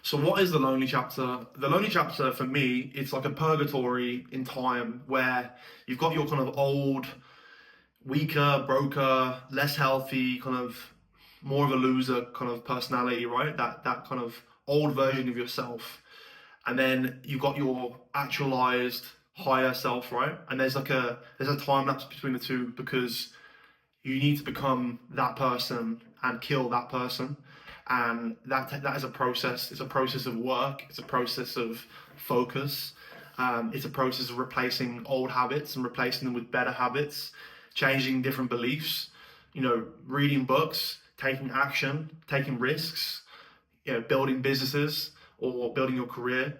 So what is the lonely chapter? The lonely chapter for me, it's like a purgatory in time where you've got your kind of old, weaker, broker, less healthy, kind of more of a loser kind of personality, right? That kind of old version of yourself. And then you've got your actualized higher self, right? And there's a time lapse between the two because you need to become that person and kill that person, and that is a process. It's a process of work. It's a process of focus. It's a process of replacing old habits and replacing them with better habits, changing different beliefs. Reading books, taking action, taking risks. Building businesses or building your career,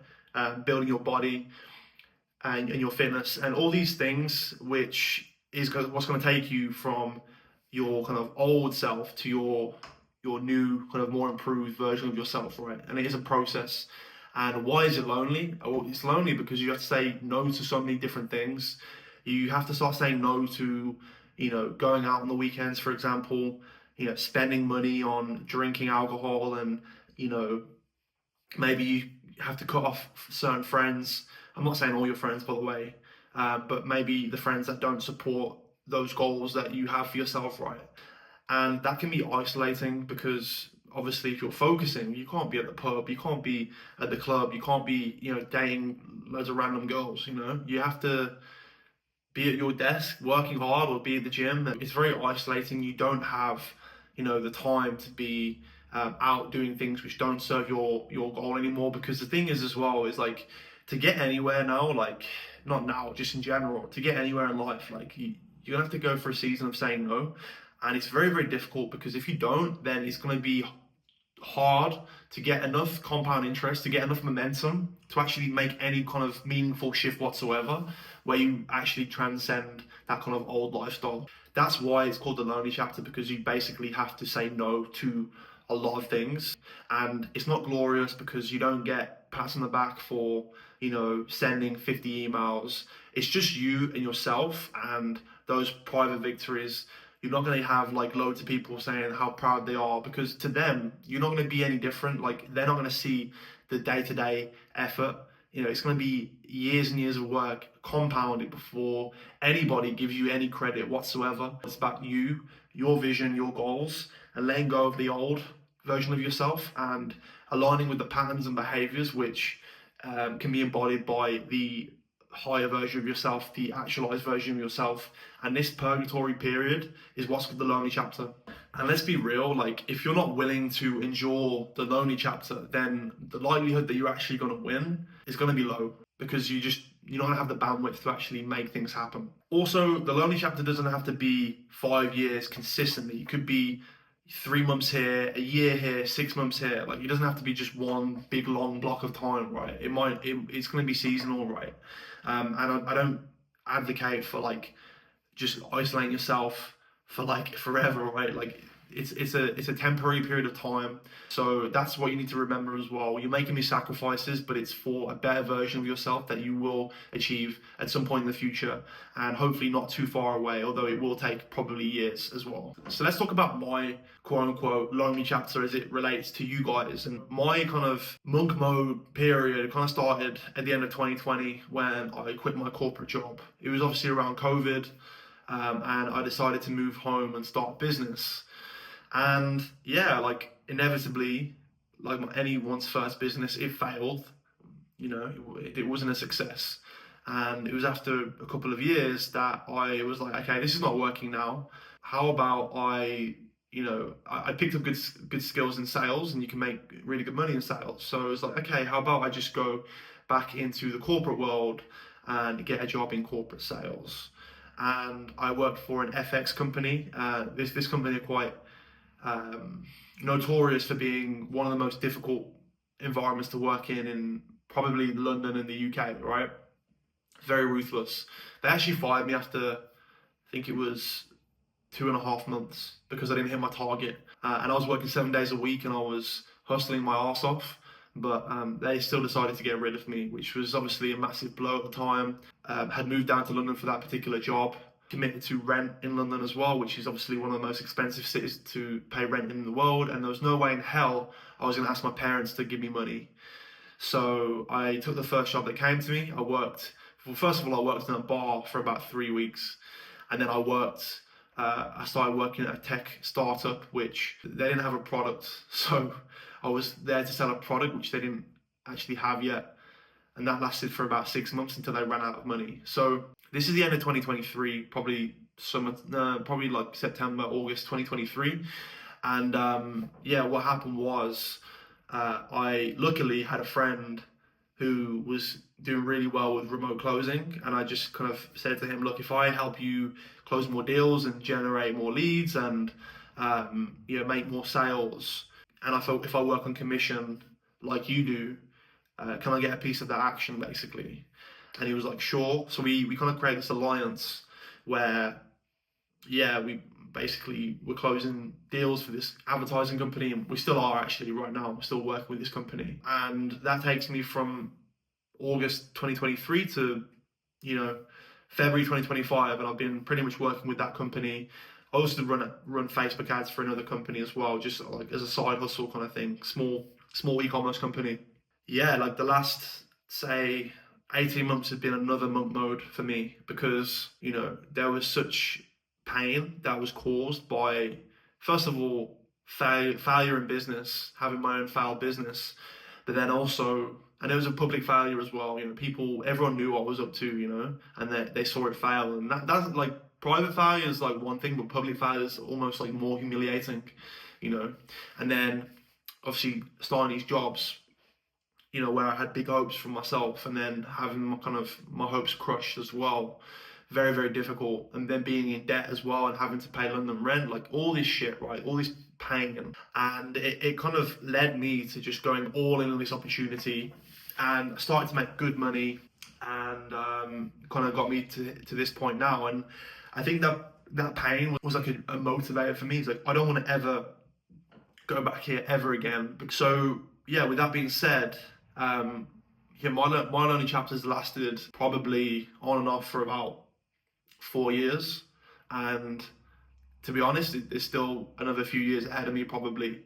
building your body and your fitness, and all these things, which is what's going to take you from your kind of old self to your new kind of more improved version of yourself, right? And it is a process. And why is it lonely? Well, it's lonely because you have to say no to so many different things. You have to start saying no to, going out on the weekends, for example, spending money on drinking alcohol, and, you know, maybe you have to cut off certain friends. I'm not saying all your friends, by the way, but maybe the friends that don't support those goals that you have for yourself, right? And that can be isolating because obviously if you're focusing, you can't be at the pub, you can't be at the club, you can't be, dating loads of random girls. You have to be at your desk working hard or be at the gym. It's very isolating. You don't have, the time to be out doing things which don't serve your goal anymore. Because the thing is, as well, is like to get anywhere now, like not now, just in general, to get anywhere in life, like you're gonna have to go for a season of saying no, and it's very very difficult because if you don't, then it's gonna be hard to get enough compound interest, to get enough momentum to actually make any kind of meaningful shift whatsoever, where you actually transcend that kind of old lifestyle. That's why it's called the lonely chapter, because you basically have to say no to a lot of things. And it's not glorious because you don't get pats on the back for, sending 50 emails. It's just you and yourself and those private victories. You're not going to have like loads of people saying how proud they are, because to them you're not going to be any different. Like they're not going to see the day-to-day effort. It's going to be years and years of work compounded before anybody gives you any credit whatsoever. It's about you, your vision, your goals, and letting go of the old version of yourself and aligning with the patterns and behaviors which can be embodied by the higher version of yourself, the actualized version of yourself. And this purgatory period is what's called the lonely chapter. And let's be real, like if you're not willing to endure the lonely chapter, then the likelihood that you're actually going to win is going to be low, because you're not going to have the bandwidth to actually make things happen. Also, the lonely chapter doesn't have to be 5 years consistently. It could be 3 months here, a year here, 6 months here. Like it doesn't have to be just one big long block of time, right? It's going to be seasonal, right? And I don't advocate for like just isolating yourself for like forever, right? Like it's a temporary period of time. So that's what you need to remember as well. You're making these sacrifices, but it's for a better version of yourself that you will achieve at some point in the future, and hopefully not too far away, although it will take probably years as well. So let's talk about my quote unquote lonely chapter as it relates to you guys. And my kind of monk mode period kind of started at the end of 2020 when I quit my corporate job. It was obviously around COVID, and I decided to move home and start a business. And yeah, like inevitably, like anyone's first business, it failed. It wasn't a success. And it was after a couple of years that I was like, okay, this is not working now. How about I picked up good skills in sales, and you can make really good money in sales. So it's like, okay, how about I just go back into the corporate world and get a job in corporate sales. And I worked for an FX company. This company are quite notorious for being one of the most difficult environments to work in probably London and the UK, right? Very ruthless. They actually fired me after, I think it was 2.5 months, because I didn't hit my target. And I was working 7 days a week and I was hustling my ass off. But they still decided to get rid of me, which was obviously a massive blow at the time. Had moved down to London for that particular job. committed to rent in London as well, which is obviously one of the most expensive cities to pay rent in the world. And there was no way in hell I was going to ask my parents to give me money. So I took the first job that came to me. Well, first of all, I worked in a bar for about 3 weeks. And then I started working at a tech startup, which they didn't have a product. So I was there to sell a product, which they didn't actually have yet. And that lasted for about 6 months until they ran out of money. So this is the end of 2023, probably probably like September, August 2023. And yeah, what happened was I luckily had a friend who was doing really well with remote closing, and I just kind of said to him, "Look, if I help you close more deals and generate more leads and make more sales, and I thought if I work on commission like you do, can I get a piece of that action basically?" And he was like, "Sure." So we kind of created this alliance where yeah, we basically were closing deals for this advertising company, and we still are actually right now. I'm still working with this company, and that takes me from August 2023 to February 2025, and I've been pretty much working with that company. I also run Facebook ads for another company as well, just like as a side hustle kind of thing, small e-commerce company. Yeah, like the last say 18 months has been another monk mode for me because there was such pain that was caused by, first of all, failure in business, having my own failed business, but then also, and it was a public failure as well. Everyone knew what I was up to, and they saw it fail, and that's like private failure is like one thing, but public failure is almost like more humiliating, and then obviously starting these jobs, where I had big hopes for myself, and then having my hopes crushed as well. Very, very difficult. And then being in debt as well and having to pay London rent, like all this shit, right? All this pain. And it kind of led me to just going all in on this opportunity. And I started to make good money, and kind of got me to this point now. And I think that pain was like a motivator for me. It's like, I don't want to ever go back here ever again. So yeah, with that being said, yeah, my Lonely Chapters lasted probably on and off for about 4 years, and to be honest, there's still another few years ahead of me probably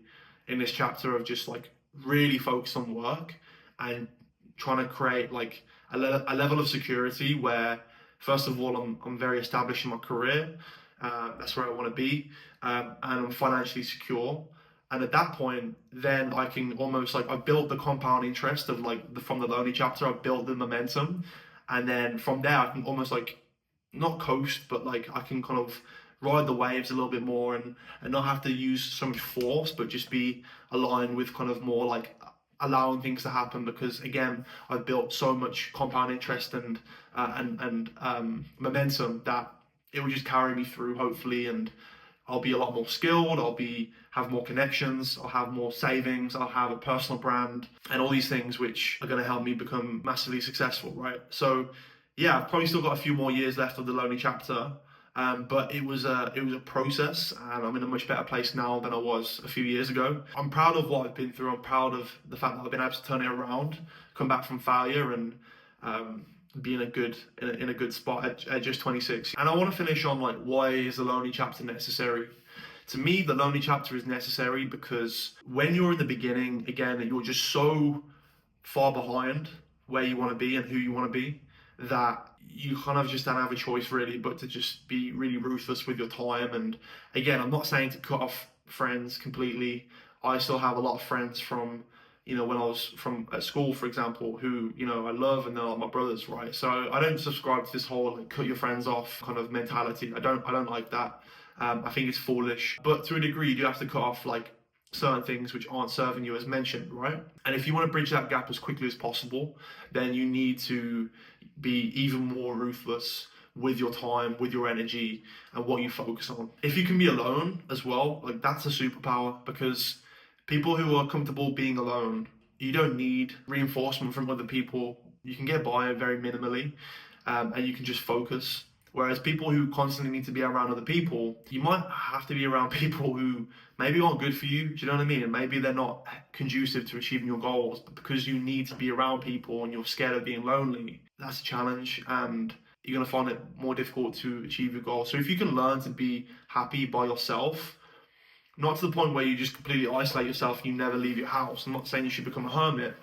in this chapter of just like really focus on work and trying to create like a level of security where first of all I'm very established in my career, that's where I want to be, and I'm financially secure. And at that point, then I can almost like I've built the compound interest of like from the Lonely Chapter. I've built the momentum, and then from there I can almost like not coast, but like I can kind of ride the waves a little bit more, and not have to use so much force, but just be aligned with kind of more like allowing things to happen, because again I've built so much compound interest and momentum that it will just carry me through hopefully, and I'll be a lot more skilled, have more connections, I'll have more savings, I'll have a personal brand, and all these things which are going to help me become massively successful, right? So yeah, I've probably still got a few more years left of the Lonely Chapter, but it was a process, and I'm in a much better place now than I was a few years ago. I'm proud of what I've been through. I'm proud of the fact that I've been able to turn it around, come back from failure, and be in a good spot at just 26. And I want to finish on like, why is the Lonely Chapter necessary? To me, the Lonely Chapter is necessary because when you're in the beginning, again, you're just so far behind where you want to be and who you want to be, that you kind of just don't have a choice really but to just be really ruthless with your time. And again, I'm not saying to cut off friends completely. I still have a lot of friends from when I was from at school, for example, who I love, and they're like my brothers, right? So I don't subscribe to this whole like, cut your friends off kind of mentality. I don't like that. I think it's foolish, but to a degree you do have to cut off like certain things which aren't serving you, as mentioned, right? And if you want to bridge that gap as quickly as possible, then you need to be even more ruthless with your time, with your energy, and what you focus on. If you can be alone as well, like that's a superpower, because people who are comfortable being alone, you don't need reinforcement from other people. You can get by very minimally, and you can just focus. Whereas people who constantly need to be around other people, you might have to be around people who maybe aren't good for you, do you know what I mean? And maybe they're not conducive to achieving your goals, but because you need to be around people and you're scared of being lonely, that's a challenge. And you're going to find it more difficult to achieve your goal. So if you can learn to be happy by yourself, not to the point where you just completely isolate yourself and you never leave your house. I'm not saying you should become a hermit,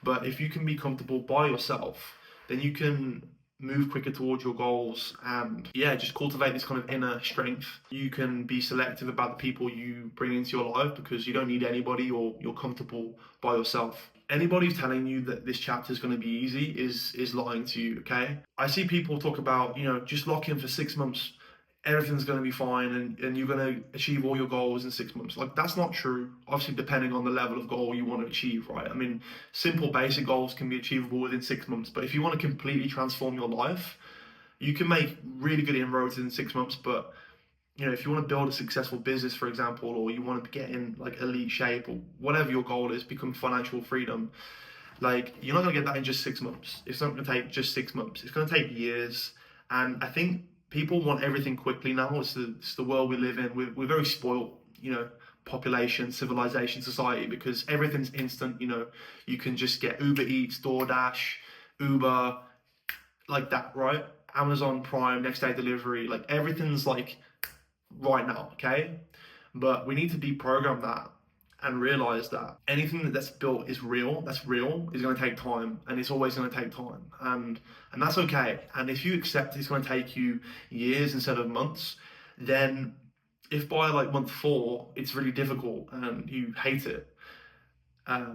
but if you can be comfortable by yourself, then you can move quicker towards your goals and yeah, just cultivate this kind of inner strength. You can be selective about the people you bring into your life because you don't need anybody, or you're comfortable by yourself. Anybody who's telling you that this chapter is going to be easy is lying to you. Okay, I see people talk about, just lock in for 6 months, everything's going to be fine, and you're going to achieve all your goals in 6 months. Like, that's not true. Obviously, depending on the level of goal you want to achieve, right? I mean, simple basic goals can be achievable within 6 months, but if you want to completely transform your life, you can make really good inroads in 6 months. But if you want to build a successful business, for example, or you want to get in like elite shape, or whatever your goal is, become financial freedom, like, you're not going to get that in just 6 months. It's not going to take just 6 months. It's going to take years. And I think people want everything quickly now. It's the world we live in. We're very spoiled, population, civilization, society, because everything's instant. You can just get Uber Eats, DoorDash, Uber, like that, right? Amazon Prime, next day delivery. Like, everything's like right now, okay? But we need to deprogram that and realize that anything that's built is real, is going to take time, and it's always going to take time, and that's okay. And if you accept it's going to take you years instead of months, then if by like month 4 it's really difficult and you hate it,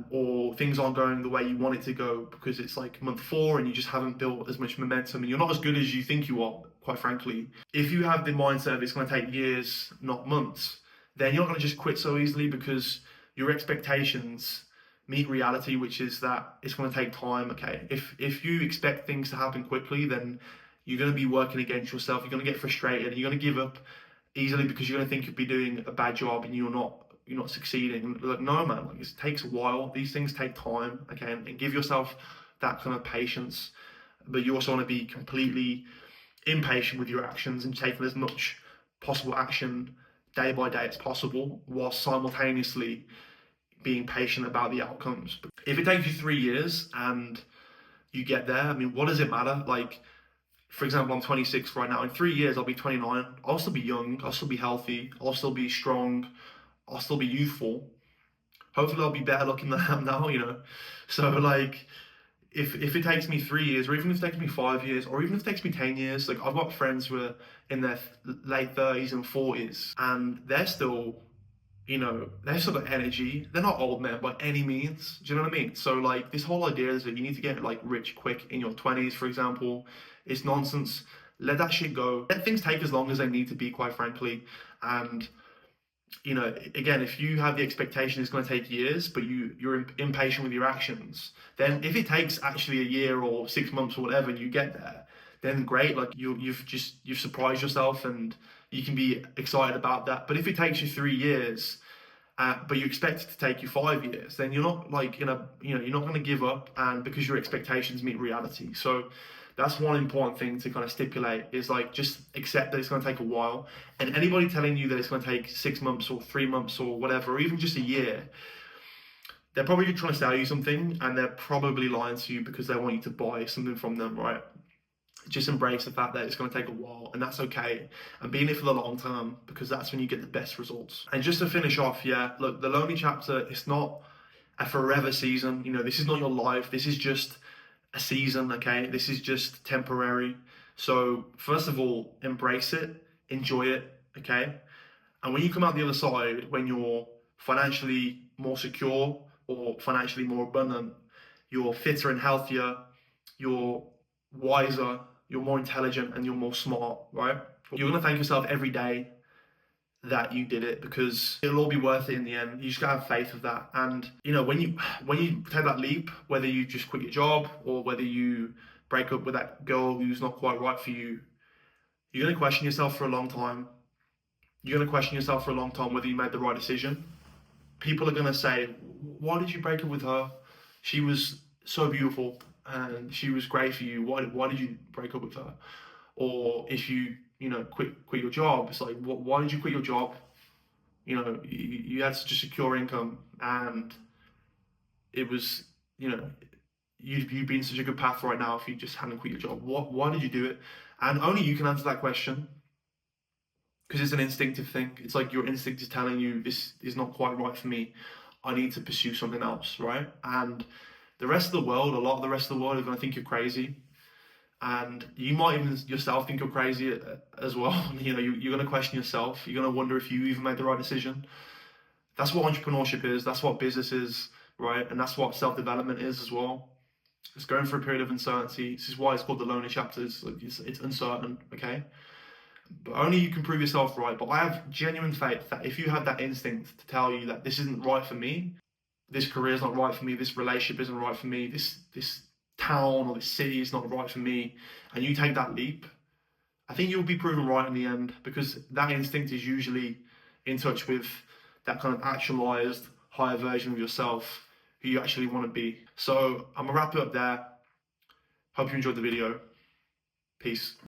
or things aren't going the way you want it to go because it's like month 4 and you just haven't built as much momentum and you're not as good as you think you are, quite frankly. If you have the mindset of it's going to take years, not months, then you're not going to just quit so easily, because your expectations meet reality, which is that it's going to take time. Okay, if you expect things to happen quickly, then you're going to be working against yourself. You're going to get frustrated, and you're going to give up easily because you're going to think you'll be doing a bad job and you're not succeeding. Like, no, man, like, it takes a while. These things take time, okay? And give yourself that kind of patience. But you also want to be completely impatient with your actions and taking as much possible action day by day as possible, while simultaneously being patient about the outcomes. If it takes you 3 years and you get there, I mean, what does it matter? Like, for example, I'm 26 right now. In 3 years, I'll be 29. I'll still be young. I'll still be healthy. I'll still be strong. I'll still be youthful. Hopefully, I'll be better looking than I am now. So, like, if it takes me 3 years, or even if it takes me 5 years, or even if it takes me 10 years, like, I've got friends who are in their late 30s and 40s, and they're still, they've still got energy. They're not old men by any means. Do you know what I mean? So, like, this whole idea is that you need to get, like, rich quick in your 20s, for example, it's nonsense. Let that shit go. Let things take as long as they need to be, quite frankly. And again, if you have the expectation it's going to take years, but you're impatient with your actions, then if it takes actually a year or 6 months or whatever, and you get there, then great. Like, you've surprised yourself, and you can be excited about that. But if it takes you 3 years, but you expect it to take you 5 years, then you're not like you're not going to give up, and because your expectations meet reality. So that's one important thing to kind of stipulate, is like, just accept that it's going to take a while. And anybody telling you that it's going to take 6 months or 3 months or whatever, or even just a year, they're probably trying to sell you something, and they're probably lying to you because they want you to buy something from them, right? Just embrace the fact that it's going to take a while, and that's okay. And be in it for the long term, because that's when you get the best results. And just to finish off, yeah, look, the lonely chapter, it's not a forever season. This is not your life. This is just a season, okay? This is just temporary. So first of all, embrace it, enjoy it, okay? And when you come out the other side, when you're financially more secure or financially more abundant, you're fitter and healthier, you're wiser, you're more intelligent, and you're more smart, right? You're gonna thank yourself every day that you did it, because it'll all be worth it in the end. You just gotta have faith of that. And when you take that leap, whether you just quit your job or whether you break up with that girl who's not quite right for you, you're gonna question yourself for a long time. You're gonna question yourself for a long time whether you made the right decision. People are gonna say, "Why did you break up with her? She was so beautiful and she was great for you. Why did you break up with her?" Or if you quit your job, it's like, why did you quit your job? You had such a secure income, and it was, you'd be in such a good path right now if you just hadn't quit your job. Why did you do it? And only you can answer that question, because it's an instinctive thing. It's like your instinct is telling you this is not quite right for me. I need to pursue something else, right? And the rest of the world, a lot of the rest of the world, are going to think you're crazy, and you might even yourself think you're crazy as well. You know, you're going to question yourself. You're going to wonder if you even made the right decision. That's what entrepreneurship is. That's what business is, right? And that's what self-development is as well. It's going through a period of uncertainty. This is why it's called the lonely chapters. Like it's uncertain, okay? But only you can prove yourself right. But I have genuine faith that if you have that instinct to tell you that this isn't right for me, this career is not right for me, this relationship isn't right for me, this town or this city is not right for me, and you take that leap, I think you'll be proven right in the end, because that instinct is usually in touch with that kind of actualized higher version of yourself who you actually want to be. So I'm gonna wrap it up there. Hope you enjoyed the video. Peace.